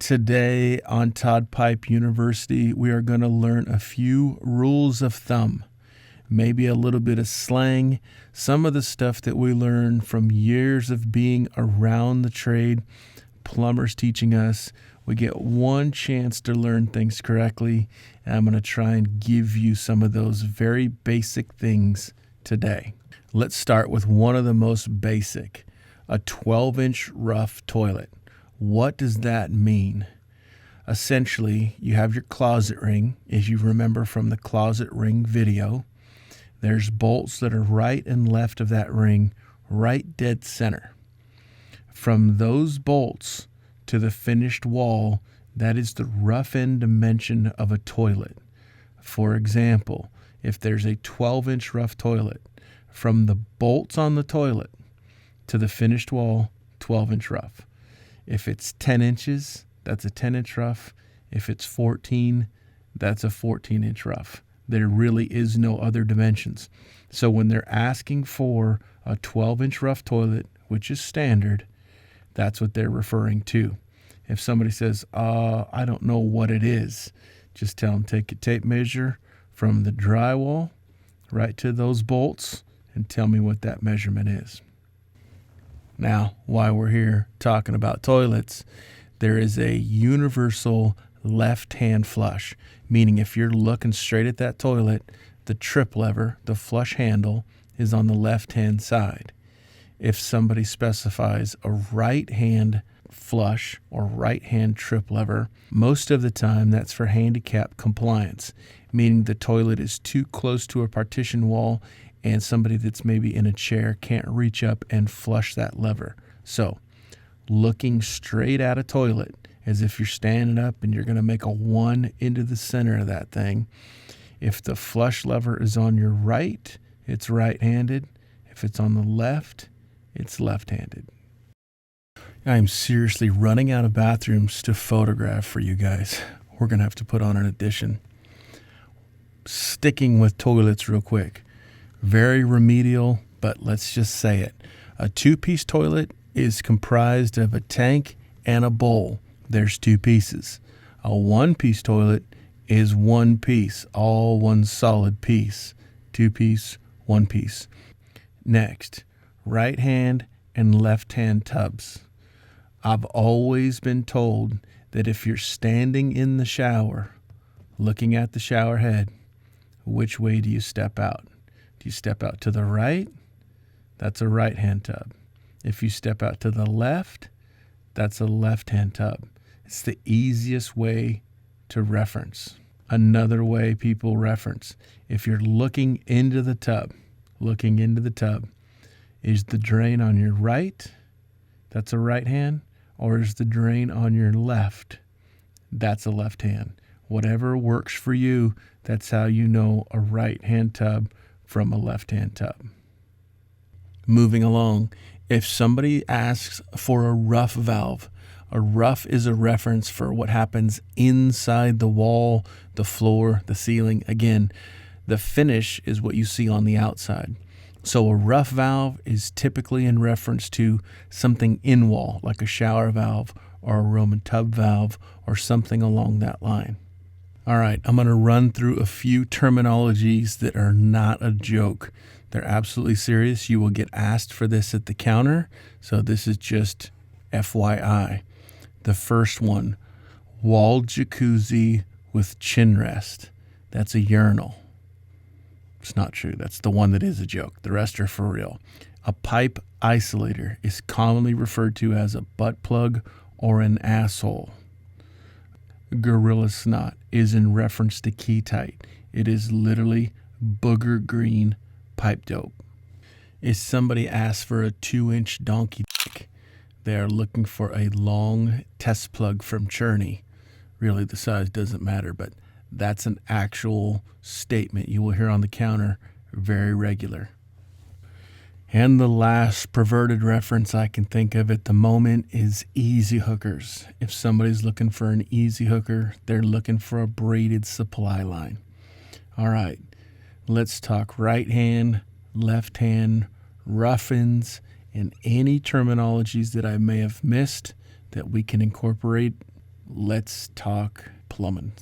Today on Todd Pipe University, we are going to learn a few rules of thumb, maybe a little bit of slang, some of the stuff that we learned from years of being around the trade, plumbers teaching us. We get one chance to learn things correctly, and I'm going to try and give you some of those very basic things today. Let's start with one of the most basic, a 12-inch rough toilet. What does that mean? Essentially, you have your closet ring. If you remember from the closet ring video, there's bolts that are right and left of that ring, right dead center. From those bolts to the finished wall, that is the rough end dimension of a toilet. For example, if there's a 12-inch rough toilet, from the bolts on the toilet to the finished wall, 12-inch rough. If it's 10 inches, that's a 10-inch rough. If it's 14, that's a 14-inch rough. There really is no other dimensions. So when they're asking for a 12-inch rough toilet, which is standard, that's what they're referring to. If somebody says, I don't know what it is, just tell them take a tape measure from the drywall right to those bolts and tell me what that measurement is. Now, while we're here talking about toilets, there is a universal left-hand flush, meaning if you're looking straight at that toilet, the trip lever, the flush handle, is on the left-hand side. If somebody specifies a right-hand flush or right-hand trip lever, most of the time that's for handicap compliance, meaning the toilet is too close to a partition wall and somebody that's maybe in a chair can't reach up and flush that lever. So, looking straight at a toilet as if you're standing up and you're going to make a 1 into the center of that thing. If the flush lever is on your right, it's right-handed. If it's on the left, it's left-handed. I'm seriously running out of bathrooms to photograph for you guys. We're going to have to put on an addition. Sticking with toilets real quick. Very remedial, but let's just say it. A 2-piece toilet is comprised of a tank and a bowl. There's 2 pieces. A 1-piece toilet is 1 piece, all one solid piece. 2-piece, 1 piece. Next, right hand and left hand tubs. I've always been told that if you're standing in the shower, looking at the shower head, which way do you step out? Do you step out to the right? That's a right-hand tub. If you step out to the left, that's a left-hand tub. It's the easiest way to reference. Another way people reference, if you're looking into the tub, is the drain on your right? That's a right hand. Or is the drain on your left? That's a left hand. Whatever works for you, that's how you know a right-hand tub from a left-hand tub. Moving along, if somebody asks for a rough valve, a rough is a reference for what happens inside the wall, the floor, the ceiling. Again, the finish is what you see on the outside. So a rough valve is typically in reference to something in wall, like a shower valve or a Roman tub valve or something along that line. All right, I'm going to run through a few terminologies that are not a joke. They're absolutely serious. You will get asked for this at the counter, so this is just FYI. The first one, wall jacuzzi with chin rest. That's a urinal. It's not true. That's the one that is a joke. The rest are for real. A pipe isolator is commonly referred to as a butt plug or an asshole. Gorilla snot is in reference to Keytite. It is literally booger green pipe dope. If somebody asks for a 2-inch donkey dick, they are looking for a long test plug from Cherney. Really, the size doesn't matter, but that's an actual statement you will hear on the counter very regular. And the last perverted reference I can think of at the moment is easy hookers. If somebody's looking for an easy hooker, they're looking for a braided supply line. All right, let's talk right hand, left hand, rough-ins, and any terminologies that I may have missed that we can incorporate. let's talk plumbing.